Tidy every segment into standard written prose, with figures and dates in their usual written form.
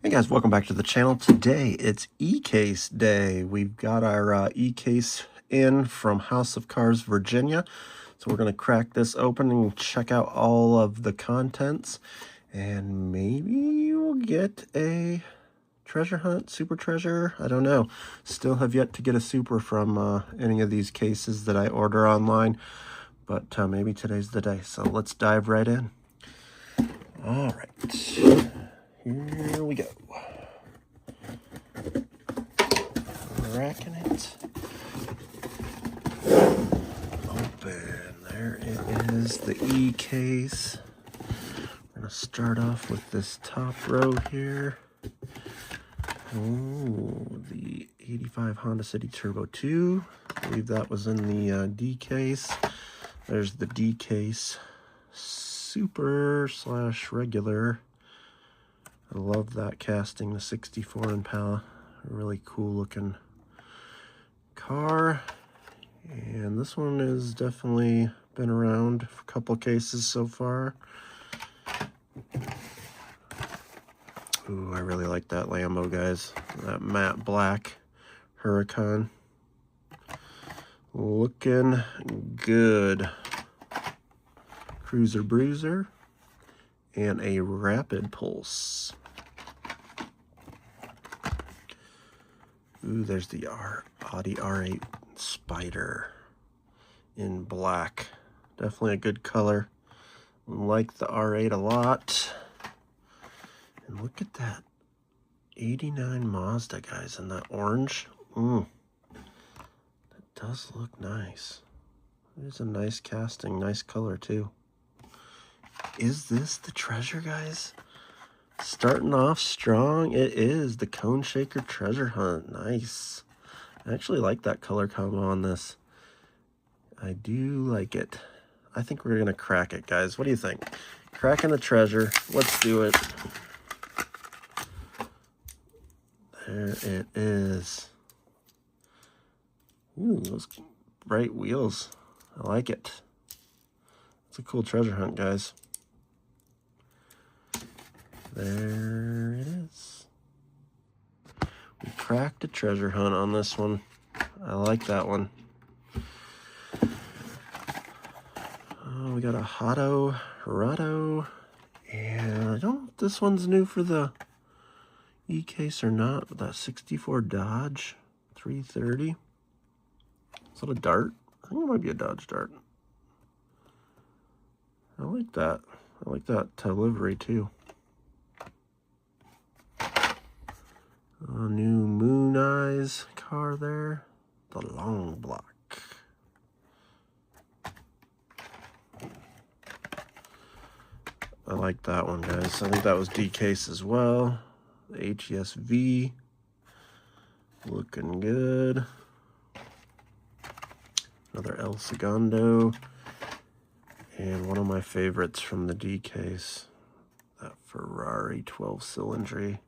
Hey guys, welcome back to the channel. Today it's e-case day. We've got our e-case in from House of Cars, Virginia. So we're going to crack this open and check out all of the contents. And maybe we'll get a treasure hunt, super treasure. I don't know. Still have yet to get a super from any of these cases that I order online. But maybe today's the day. So let's dive right in. All right. Here we go. Cracking it open. There it is, the e-case. We're going to start off with this top row here. Oh, the 85 Honda City Turbo 2. I believe that was in the D case. There's the D case super / regular. I love that casting, the 64 Impala. Really cool looking car. And this one has definitely been around for a couple cases so far. Ooh, I really like that Lambo, guys. That matte black Huracan. Looking good. Cruiser Bruiser. And a Rapid Pulse. Ooh, there's the Audi R8 Spider in black. Definitely a good color. Like the R8 a lot. And look at that 89 Mazda, guys, in that orange. That does look nice. It is a nice casting, nice color too. Is this the treasure, guys? Starting off strong, it is the Cone Shaker Treasure Hunt. Nice. I actually like that color combo on this. I do like it. I think we're gonna crack it, guys. What do you think? Cracking the treasure. Let's do it. There it is. Ooh, those bright wheels. I like it. It's a cool treasure hunt, guys. There it is. We cracked a treasure hunt on this one. I like that one. Oh, we got a Hotto Rado. And I don't know if this one's new for the e-case or not, but that 64 Dodge 330. Is that a Dart? I think it might be a Dodge Dart. I like that. I like that livery too. A new Moon Eyes car there. The long block. I like that one, guys. I think that was D case as well. The HESV. Looking good. Another El Segundo. And one of my favorites from the D case. That Ferrari 12-cylinder.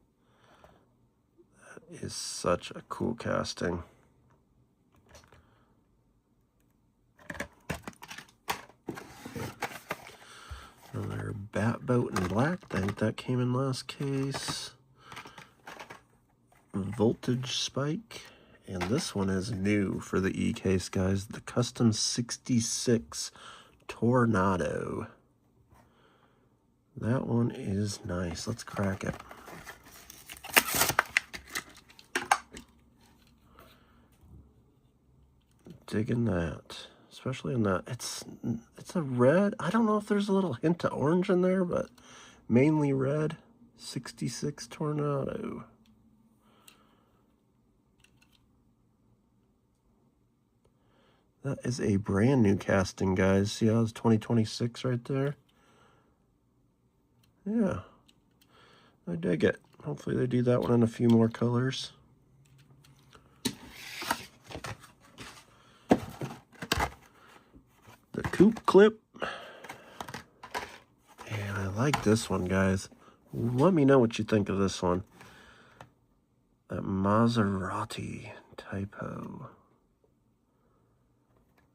Is such a cool casting. Another Bat Boat in black. I think that came in last case. Voltage Spike. And this one is new for the e-case, guys. The Custom 66 Tornado. That one is nice. Let's crack it. Digging that, especially in that. It's a red. I don't know if there's a little hint of orange in there, but mainly red. 66 Tornado. That is a brand new casting, guys. See how it's 2026 right there? Yeah, I dig it. Hopefully they do that one in a few more colors. The coupe clip. And I like this one, guys. Let me know what you think of this one. That Maserati typo.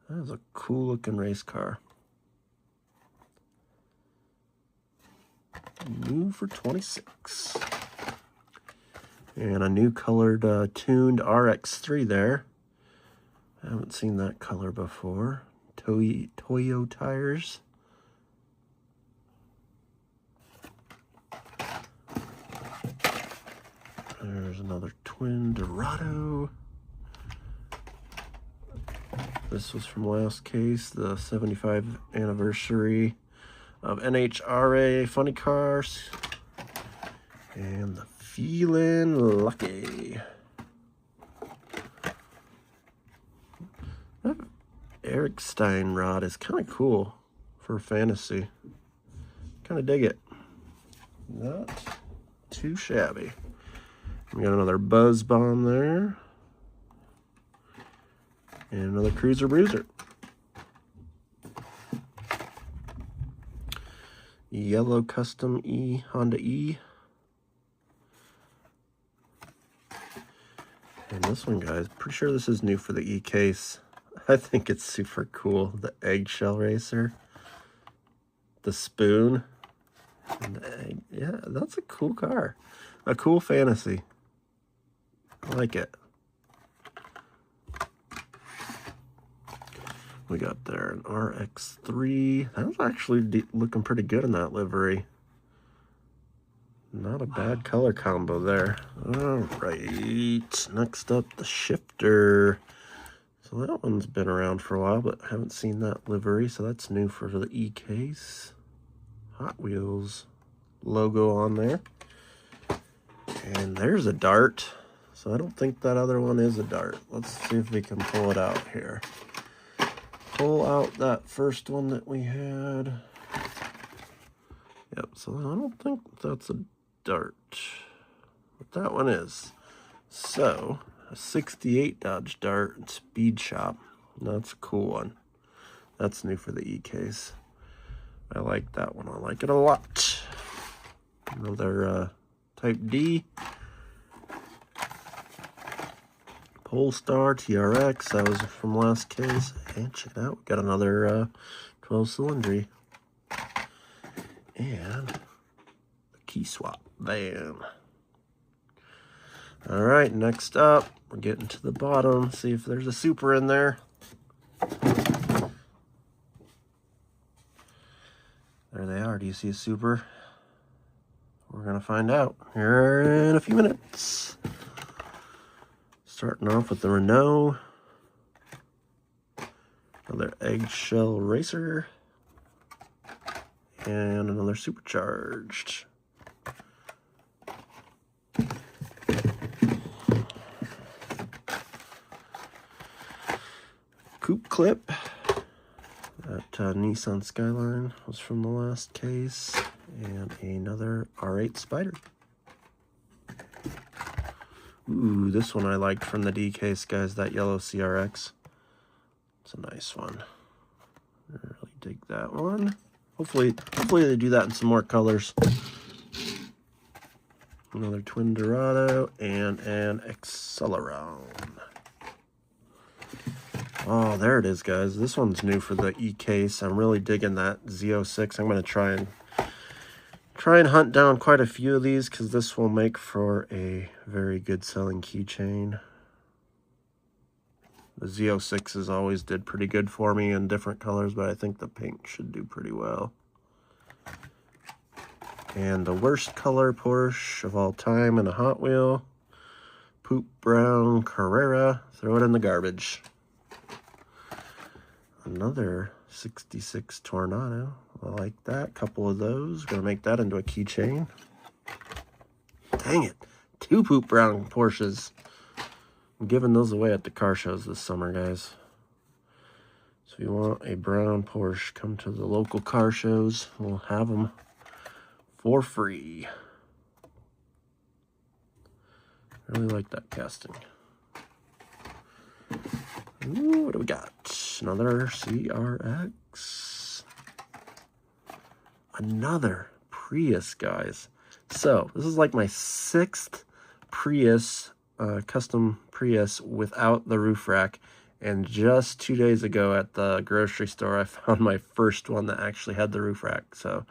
That is a cool looking race car. New for 26. And a new colored tuned RX3 there. I haven't seen that color before. Toyo tires. There's another twin Dorado. This was from last case, the 75th anniversary of NHRA Funny Cars. And the Feelin' Lucky. That Eric Stein rod is kind of cool for fantasy. Kind of dig it. Not too shabby. We got another Buzz Bomb there. And another Cruiser Bruiser. Yellow Custom E, Honda E. And this one, guys, pretty sure this is new for the E case. I think it's super cool. The eggshell racer. The spoon. And the egg. Yeah, that's a cool car. A cool fantasy. I like it. We got there an RX3. That was actually looking pretty good in that livery. Not a bad color combo there. All right, next up the shifter. So that one's been around for a while, but I haven't seen that livery, so that's new for the E case. Hot Wheels logo on there. And there's a dart. So I don't think that other one is a dart. Let's see if we can pull it out here. Pull out that first one that we had. Yep, so I don't think that's a dart. But that one is. So, a 68 Dodge Dart and Speed Shop. That's a cool one. That's new for the E case. I like that one. I like it a lot. Another Type D. Polestar TRX, that was from last case. And check it out, we got another 12-cylinder. And the key swap van. All right, next up, we're getting to the bottom. See if there's a super in there. There they are. Do you see a super? We're gonna find out here in a few minutes. Starting off with the Renault. Another eggshell racer. And another supercharged. Coupe clip. That Nissan Skyline was from the last case. And another R8 Spider. Ooh, this one I liked from the D case, guys. That yellow CRX. It's a nice one. I really dig that one. Hopefully they do that in some more colors. Another twin Dorado and an Acceleron. Oh, there it is, guys. This one's new for the E case. I'm really digging that Z06. I'm going to try and hunt down quite a few of these because this will make for a very good selling keychain. The Z06s always did pretty good for me in different colors, but I think the pink should do pretty well. And the worst color Porsche of all time in a Hot Wheel. Poop Brown Carrera. Throw it in the garbage. Another 66 Tornado. I like that. Couple of those. Gonna make that into a keychain. Dang it. 2 Poop Brown Porsches. I'm giving those away at the car shows this summer, guys. So if you want a brown Porsche, come to the local car shows. We'll have them for free. Really like that casting. Ooh, what do we got? Another CRX. Another Prius, guys. So, this is like my 6th Prius, custom Prius without the roof rack. And just 2 days ago at the grocery store, I found my first one that actually had the roof rack. So,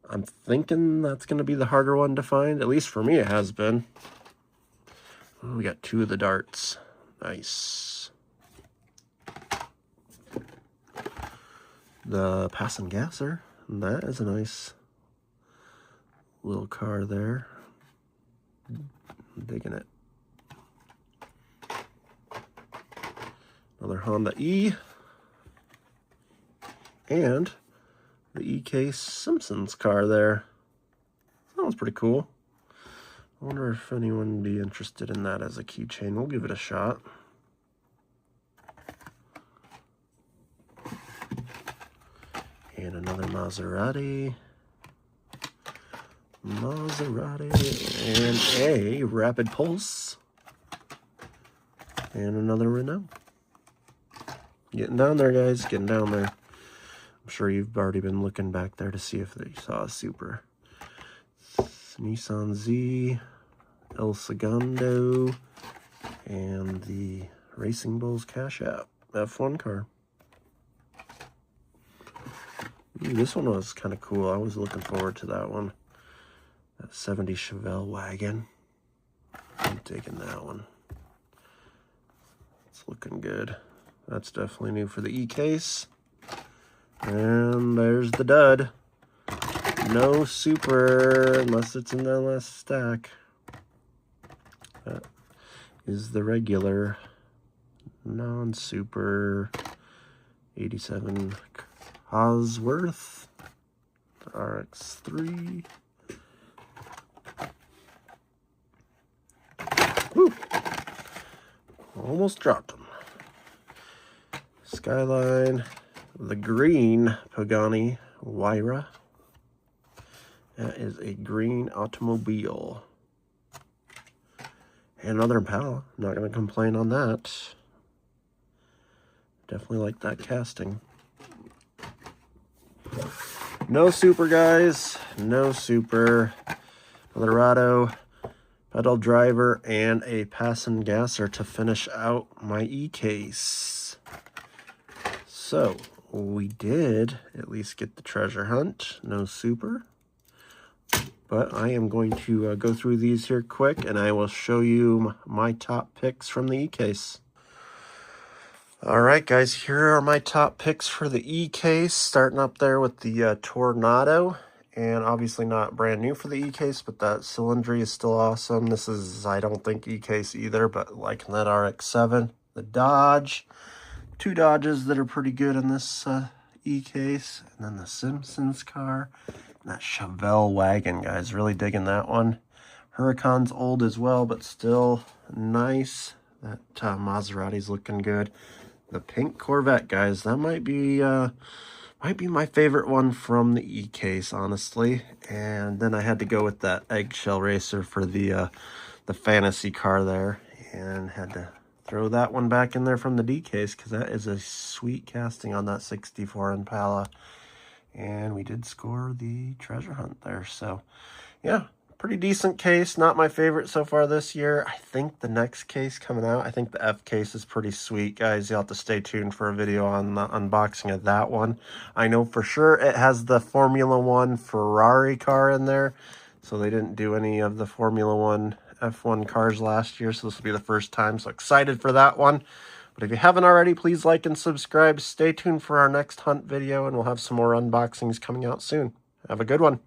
I'm thinking that's going to be the harder one to find. At least for me, it has been. Oh, we got 2 of the darts. Nice. The Pass and Gasser. That is a nice little car there. I'm digging it. Another Honda E. And the E.K. Simpsons car there. That one's pretty cool. I wonder if anyone would be interested in that as a keychain. We'll give it a shot. And another Maserati. And a Rapid Pulse. And another Renault. Getting down there, guys. Getting down there. I'm sure you've already been looking back there to see if they saw a Super. Nissan Z, El Segundo, and the Racing Bulls Cash App F1 car. Ooh, this one was kind of cool. I was looking forward to that one. That 70 Chevelle wagon. I'm digging that one. It's looking good. That's definitely new for the E-case. And there's the dud. No Super unless it's in the last stack. That is the regular non-Super 87 Cosworth RX3. Woo! Almost dropped them. Skyline, the green Pagani Huayra. That is a green automobile. And another Impala. Not going to complain on that. Definitely like that casting. No Super, guys. No Super. Colorado, pedal driver, and a Pass and Gasser to finish out my E-case. So, we did at least get the treasure hunt. No Super. But I am going to go through these here quick, and I will show you my top picks from the E-case. Alright guys, here are my top picks for the E-case, starting up there with the Tornado, and obviously not brand new for the E-case, but that cylindry is still awesome. This is, I don't think, E-case either, but liking that RX-7. The Dodge, 2 Dodges that are pretty good in this E-case, and then the Simpsons car. That Chevelle wagon, guys, really digging that one. Huracan's old as well, but still nice. That Maserati's looking good. The pink Corvette, guys, that might be my favorite one from the E-case, honestly. And then I had to go with that Eggshell Racer for the fantasy car there, and had to throw that one back in there from the D-case because that is a sweet casting on that 64 Impala. And we did score the treasure hunt there. So, yeah, pretty decent case. Not my favorite so far this year. I think the next case coming out, I think the F case is pretty sweet, guys. You'll have to stay tuned for a video on the unboxing of that one. I know for sure it has the Formula 1 Ferrari car in there. So they didn't do any of the Formula 1 F1 cars last year. So this will be the first time. So excited for that one. But if you haven't already, please like and subscribe. Stay tuned for our next hunt video, and we'll have some more unboxings coming out soon. Have a good one.